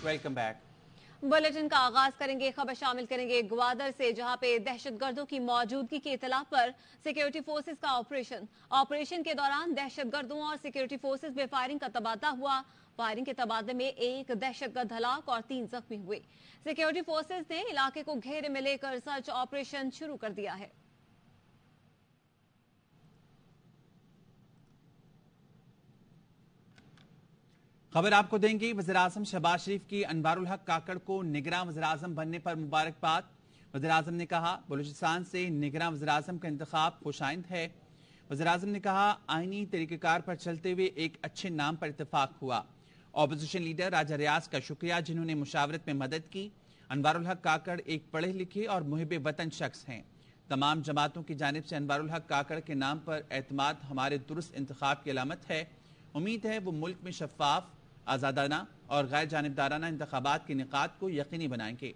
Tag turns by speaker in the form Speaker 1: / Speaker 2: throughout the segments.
Speaker 1: Welcome back.
Speaker 2: Bulletin का आगाज करेंगे। खबर शामिल करेंगे ग्वादर से, जहां पे दहशतगर्दों की मौजूदगी की इतला पर सिक्योरिटी फोर्सेस का ऑपरेशन के दौरान दहशतगर्दों और सिक्योरिटी फोर्सेस में फायरिंग का तबादला हुआ। फायरिंग के तबादले में एक दहशतगर्द हलाक और 3 जख्मी हुए। सिक्योरिटी फोर्सेस ने इलाके को घेरे में लेकर सर्च ऑपरेशन शुरू कर दिया है।
Speaker 1: खबर आपको देंगे। वज़ीर-ए-आज़म शहबाज शरीफ की अनवारुल हक काकड़ को निगरान वज़ीर-ए-आज़म बनने पर मुबारकबाद। वज़ीर-ए-आज़म ने कहा बलूचिस्तान से निगरान वज़ीर-ए-आज़म का इंतखाब खुशाइंद है। वज़ीर-ए-आज़म ने कहा आईनी तरीक़ेकार पर चलते हुए एक अच्छे नाम पर इत्तेफाक हुआ। ऑपोजिशन लीडर राजा रियाज का शुक्रिया जिन्होंने मुशावरत में मदद की। अनवारुल हक काकड़ एक पढ़े लिखे और मुहिब वतन शख्स हैं। तमाम जमातों की जानिब से अनवारुल हक काकड़ के नाम पर एतमाद हमारे दुरुस्त इंतखाब की अलामत है। उम्मीद है वो मुल्क में शफाफ, आज़ादाना और गैर जानिबदाराना इंतखाबात के निकात को यकीनी बनाएंगे।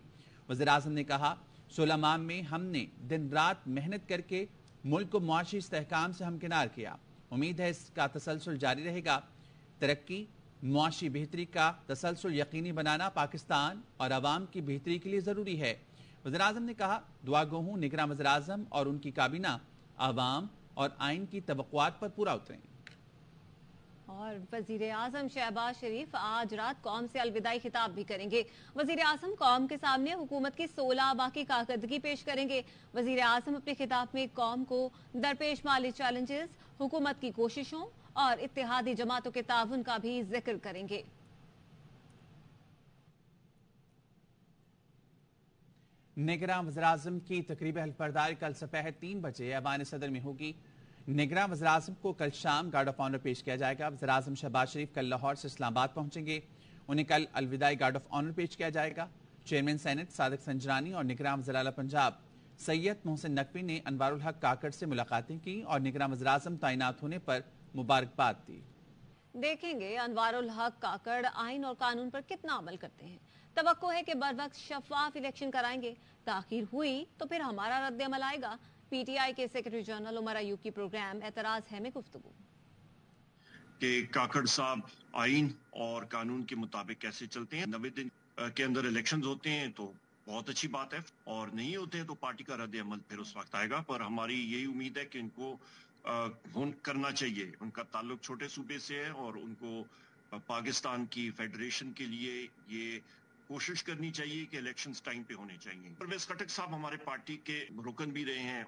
Speaker 1: वज़ीर-ए-आज़म ने कहा 16 माह में हमने दिन रात मेहनत करके मुल्क को मुआशी इस्तेहकाम से हमकिनार किया। उम्मीद है इसका तसलसल जारी रहेगा। तरक्की, मुआशी बेहतरी का तसलसल यकीनी बनाना पाकिस्तान और अवाम की बेहतरी के लिए ज़रूरी है। वज़ीर-ए-आज़म ने कहा दुआ गो हूँ निगरान वज़ीर-ए-आज़म और उनकी काबीना अवाम और आइन की तवक्कुआत पर पूरा उतरें।
Speaker 2: और वज़ीर-ए-आज़म शहबाज शरीफ आज रात कौम से अलविदाई खिताब भी करेंगे। वज़ीर-ए-आज़म कौम के सामने हुकूमत की 16 बाकी कारकर्दगी पेश करेंगे। वज़ीर-ए-आज़म अपने खिताब में कौम को दरपेश माली चैलेंजेस, हुकूमत की कोशिशों और इत्तेहादी जमातों के ताउन का भी जिक्र करेंगे।
Speaker 1: निगरान वज़ीर-ए-आज़म की तकरीब हल्फबरदारी कल दोपहर 3 बजे ऐवान सदर में होगी। निगरान वज़ीर-ए-आज़म को कल शाम गार्ड ऑफ ऑनर पेश किया जाएगा। वज़ीर-ए-आज़म शहबाज शरीफ कल लाहौर से इस्लामाबाद पहुंचेंगे। उन्हें कल अलविदाई गार्ड ऑफ ऑनर पेश किया जाएगा। चेयरमैन सेनेट सादिक संजरानी और निगरान वज़ीर आला पंजाब सैयद मोहसिन नकवी ने अनवारुल हक काकड़ से मुलाकातें की और निगरान वज़ीर-ए-आज़म तैनात होने पर मुबारकबाद दी।
Speaker 2: देखेंगे अनवारुल हक काकड़ आइन और कानून पर कितना अमल करते हैं। तवक्को है कि बर वक्त शफाफ इलेक्शन कराएंगे। ताखीर हुई तो फिर हमारा रद्द अमल आएगा। पीटीआई के सेक्रेटरी जनरल उमर अयूब की प्रोग्राम एतराज है में गुफ्तगू
Speaker 3: कि काकड़ साहब आइन और कानून के मुताबिक कैसे चलते हैं। 90 दिन के अंदर इलेक्शंस होते हैं तो बहुत अच्छी बात है, और नहीं होते हैं तो पार्टी का रद्द अमल फिर उस वक्त आएगा। पर हमारी यही उम्मीद है कि इनको करना चाहिए। उनका ताल्लुक छोटे सूबे से है और उनको पाकिस्तान की फेडरेशन के लिए ये कोशिश करनी चाहिए कि इलेक्शंस टाइम पे होने चाहिए। परवेज खटक साहब हमारे पार्टी के रुकन भी रहे हैं।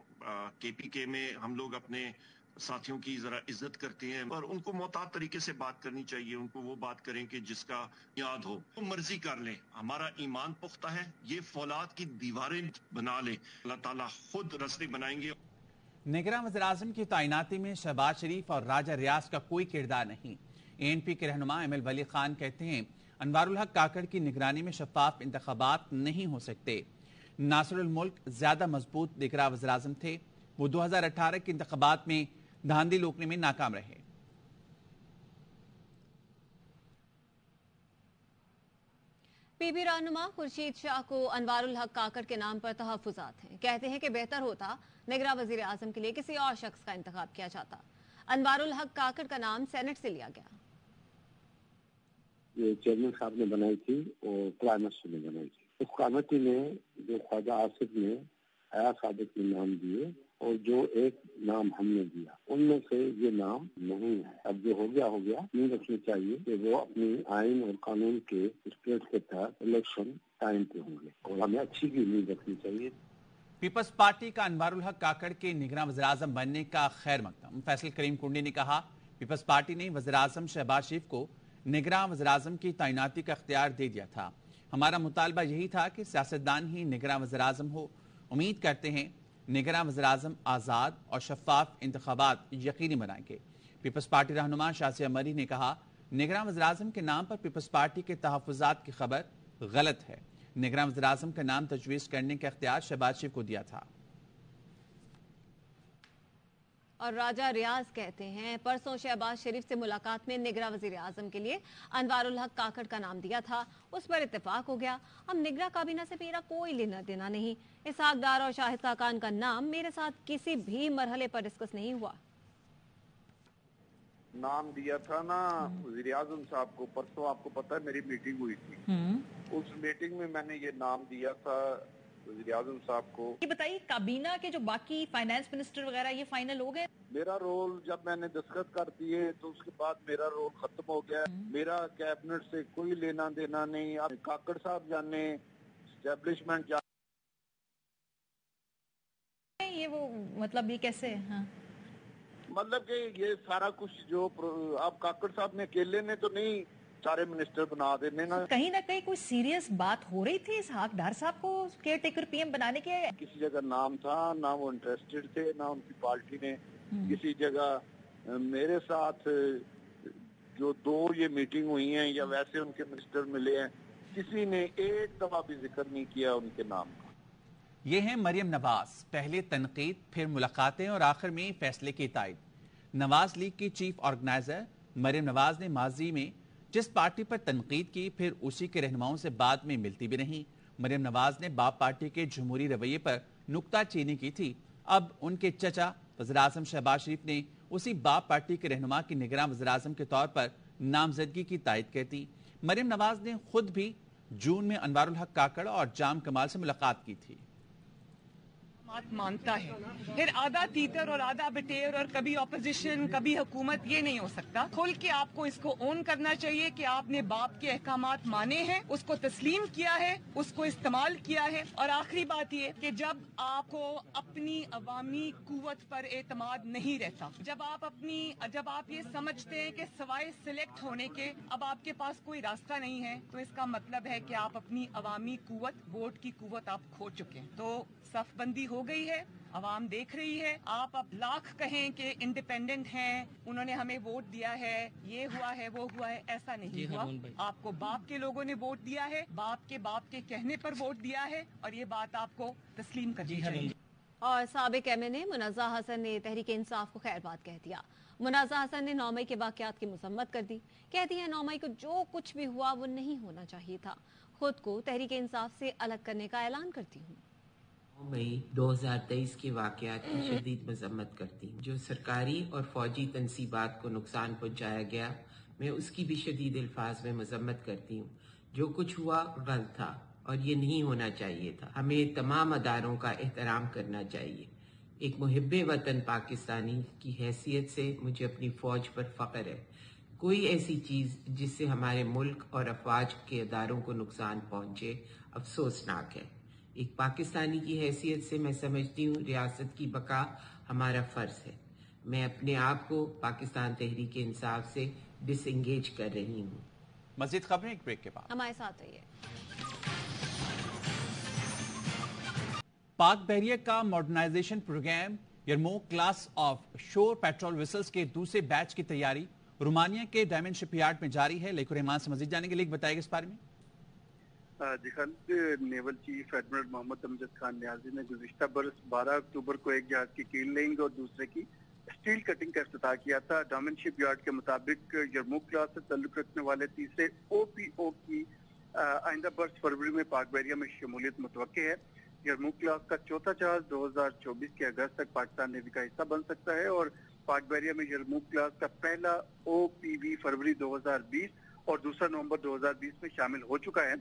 Speaker 3: केपीके में हम लोग अपने साथियों की जरा इज्जत करते हैं, पर उनको मोहतात तरीके से बात करनी चाहिए। उनको वो बात करें कि जिसका याद हो, तो मर्जी कर लें। हमारा ईमान पुख्ता है, ये फौलाद की दीवारें बना लें, अल्लाह ताला खुद रास्ते बनाएंगे।
Speaker 1: निगरान वज़ीर-ए-आज़म की तैनाती में शहबाज शरीफ और राजा रियाज का कोई किरदार नहीं। एएनपी के रहनुमा एमएल वली खान कहते हैं अनवारुल हक काकड़ की निगरानी में शफाफ इंतखाबात नहीं हो सकते। नासिरुल मुल्क ज्यादा मजबूत निगरान वज़ीर-ए-आज़म थे। वो 2018 के इंतखाबात में धांधली रोकने में नाकाम रहे।
Speaker 2: पीपी रहनुमा खुर्शीद शाह को अनवारुल हक काकड़ के नाम पर तहफ्फुज़ात हैं। कहते हैं कि बेहतर होता निगरान वज़ीर-ए-आज़म के लिए किसी और शख्स का इंतखाब किया जाता। अनवारुल हक काकड़ का नाम सेनेट से लिया गया।
Speaker 4: ये चेयरमैन साहब ने बनाई थी और प्राइम मिनिस्टर ने बनाई थी। उस कमेटी में जो ख्वाजा आसिफ ने, आया सादिक ने नाम दिए और जो एक नाम हमने दिया, उनमें से ये नाम नहीं है। अब जो हो गया नहीं रखनी चाहिए कि वो अपनी आइन और कानून के स्टेट के तहत इलेक्शन टाइम पे होंगे, और हमें अच्छी की उम्मीद रखनी चाहिए।
Speaker 1: पीपल्स पार्टी का अनवारुल हक काकड़ के निगरान वज़ीर-ए-आज़म बनने का खैर मकदम। फैसल करीम कुंडी ने कहा पीपल्स पार्टी ने वज़ीर-ए-आज़म शहबाज शरीफ को निगरान वज़ीर-ए-आज़म की तैनाती का इख्तियार दे दिया था। हमारा मुतालबा यही था कि सियासतदान ही निगरान वज़ीर-ए-आज़म हो। उम्मीद करते हैं निगरान वज़ीर-ए-आज़म आज़ाद और शफाफ इंतखाबात यकीनी बनाएंगे। पीपल्स पार्टी रहनुमा शासिया मरी ने कहा निगरान वज़ीर-ए-आज़म के नाम पर पीपल्स पार्टी के तहफ्फुज़ात की खबर गलत है। निगरान वज़ीर-ए-आज़म का नाम तजवीज़ करने का इख्तियार शहबाज शरीफ को दिया था।
Speaker 2: और राजा रियाज कहते हैं परसों शहबाज शरीफ से मुलाकात में निगरान वज़ीर-ए-आज़म के लिए अनवारुल हक काकड़ का नाम दिया था, उस पर इत्तेफाक हो गया। अब निगरान काबीना से मेरा कोई लेना देना नहीं। इसहाक डार और शाहिद खाकान का नाम मेरे साथ किसी भी मरहले पर डिस्कस नहीं हुआ।
Speaker 5: नाम दिया था ना वज़ीर आज़म साहब को, परसों आपको पता है मेरी मीटिंग हुई थी, उस मीटिंग में मैंने ये नाम दिया था वज़ीर आज़म साहब को।
Speaker 6: ये बताइए काबीना के जो बाकी फाइनेंस मिनिस्टर वगैरह ये फाइनल हो गए?
Speaker 5: मेरा रोल जब मैंने दस्तखत कर दिए तो उसके बाद मेरा रोल खत्म हो गया। मेरा कैबिनेट से कोई लेना देना नहीं। आप काकड़ साहब जाने, एस्टेब्लिशमेंट जाने,
Speaker 6: ये वो मतलब ये कैसे? हाँ।
Speaker 5: मतलब कि ये सारा कुछ जो आप काकड़ साहब ने अकेले ने तो नहीं सारे मिनिस्टर बना देने ना
Speaker 6: कहीं कोई सीरियस बात हो रही थी इस हकदार साहब को केयर टेकर पीएम बनाने के?
Speaker 5: किसी जगह नाम था ना, वो इंटरेस्टेड थे ना, उनकी पार्टी ने किसी जगह मेरे साथ जो 2 ये मीटिंग हुई हैं या वैसे उनके मिनिस्टर मिले हैं, किसी ने एक दफा भी जिक्र नहीं किया उनके नाम का।
Speaker 1: ये हैं मरियम नवाज, पहले तनकीद, फिर मुलाकातें और आखिर में फैसले की तायद। नवाज लीग की चीफ ऑर्गेनाइजर मरियम नवाज ने माजी में जिस पार्टी पर तनकीद की, फिर उसी के रहनुमाओं से बाद में मिलती भी नहीं। मरियम नवाज ने बाप पार्टी के जमहूरी रवैये पर नुक्ताचीनी की थी। अब उनके चचा वज़ीर-ए-आज़म शहबाज शरीफ ने उसी बाप पार्टी के रहनुमा की निगरान वज़ीर-ए-आज़म के तौर पर नामजदगी की तायद कर दी। मरियम नवाज ने खुद भी जून में अनवारुल हक काकड़ और जाम कमाल से मुलाकात की थी।
Speaker 7: मानता है, फिर आधा तीतर और आधा बटेर और कभी ऑपोजिशन कभी हुकूमत, ये नहीं हो सकता। खुल के आपको इसको ओन करना चाहिए कि आपने बाप के अहकामात माने हैं, उसको तस्लीम किया है, उसको इस्तेमाल किया है। और आखिरी बात ये कि जब आपको अपनी अवामी कुव्वत पर एतमाद नहीं रहता, जब आप ये समझते हैं कि सवाए सिलेक्ट होने के अब आपके पास कोई रास्ता नहीं है, तो इसका मतलब है कि आप अपनी अवामी कुव्वत, वोट की कुव्वत आप खो चुके हैं। तो सफबंदी हो गई है, अवाम देख रही है। आप अब लाख कहें कि इंडिपेंडेंट हैं, उन्होंने हमें वोट दिया है, ये हुआ है वो हुआ है, ऐसा नहीं हुआ। आपको बाप के लोगों ने वोट दिया है, बाप के कहने पर वोट दिया है, और ये बात आपको तस्लीम करनी चाहिए।
Speaker 2: और साबिक एमएनए मुनाज़ा हसन ने तहरीक इंसाफ को खैरबाद कह दिया। मुनाज़ा हसन ने 9 मई के वाक़यात की मज़म्मत कर दी। कहती है 9 मई को जो कुछ भी हुआ वो नहीं होना चाहिए था। खुद को तहरीक इंसाफ से अलग करने का ऐलान करती हूँ।
Speaker 8: मई 2023 के वाक़यात की शदीद मजम्मत करती हूँ। जो सरकारी और फौजी तनसीबात को नुकसान पहुँचाया गया, मैं उसकी भी शदीद अल्फाज में मजम्मत करती हूँ। जो कुछ हुआ गलत था और ये नहीं होना चाहिए था। हमें तमाम अदारों का एहतराम करना चाहिए। एक मुहिब्बे वतन पाकिस्तानी की हैसियत से मुझे अपनी फ़ौज पर फ़ख्र है। कोई ऐसी चीज़ जिससे हमारे मुल्क और अफवाज के अदारों को नुकसान पहुँचे अफसोसनाक है। एक पाकिस्तानी की हैसियत से मैं समझती हूँ रियासत की बका हमारा फ़र्ज़ है। मैं अपने आप को पाकिस्तान तहरीक इंसाफ से डिसएंगेज कर रही हूँ।
Speaker 1: मज़ीद खबरें एक ब्रेक के बाद।
Speaker 2: हमारे साथ रहिए।
Speaker 1: पाक बहरिया का modernisation programme Yarmook class offshore patrol vessels के दूसरे बैच की तैयारी रोमानिया के डायमंड शिपयार्ड में जारी है। लेकुर रहमान से मजीद जानेंगे। लेक बताएगा इस बारे में।
Speaker 9: जी Khalid, naval chief admiral Mohammad Amjad Khan Niazi ने गुज़िश्ता बरस 12 अक्टूबर को एक जहाज की कील लेइंग और दूसरे की स्टील कटिंग का इफ्तिताह किया था। डायमंड शिपयार्ड के मुताबिक यरमूक क्लास से ताल्लुक रखने वाले तीसरे OPO की आइंदा बरस फरवरी में पाक बहरिया में शमूलियत मुतवक्के है। यरमूक क्लास का चौथा जहाज 2024 के अगस्त तक पाकिस्तान नेवी का हिस्सा बन सकता है और पाक बहरिया में यरमूक क्लास का पहला OPV फरवरी 2020 और दूसरा नवंबर 2020 में शामिल हो चुका है।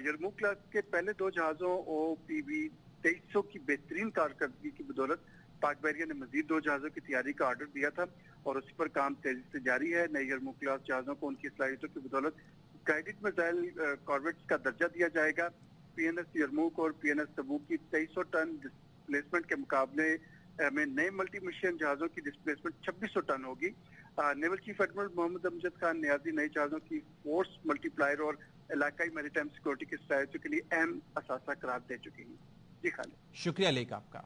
Speaker 9: यरमूक क्लास के पहले 2 जहाजों OPV 2300 की बेहतरीन कारकर्दगी की बदौलत पाक बहरिया ने मजीद 2 जहाजों की तैयारी का ऑर्डर दिया था और उसी पर काम तेजी से जारी है। नए यरमूक क्लास जहाजों को उनकी सलाहियतों की बदौलत गाइडेड मिसाइल कॉर्वेट्स का दर्जा दिया जाएगा। PNS यरमूक और PNS तबूक की 2300 टन डिस्प्लेसमेंट के मुकाबले में नए मल्टी मिशन जहाजों की डिस्प्लेसमेंट 2600 टन होगी। Naval chief admiral Mohammad Amjad Khan Niazi नए जहाजों की फोर्स मल्टीप्लायर और इलाकाई मैरीटाइम सिक्योरिटी की सहायता के लिए अहम असासा करार दे चुकी हैं। जी खालिद,
Speaker 1: शुक्रिया लेक आपका।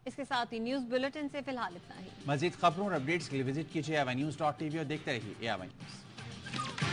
Speaker 2: इसके साथ ही न्यूज बुलेटिन से फिलहाल इतना ही।
Speaker 1: मजीद खबरों और अपडेट्स के लिए विजिट कीजिए AYNews.tv और देखते रहिए AY News।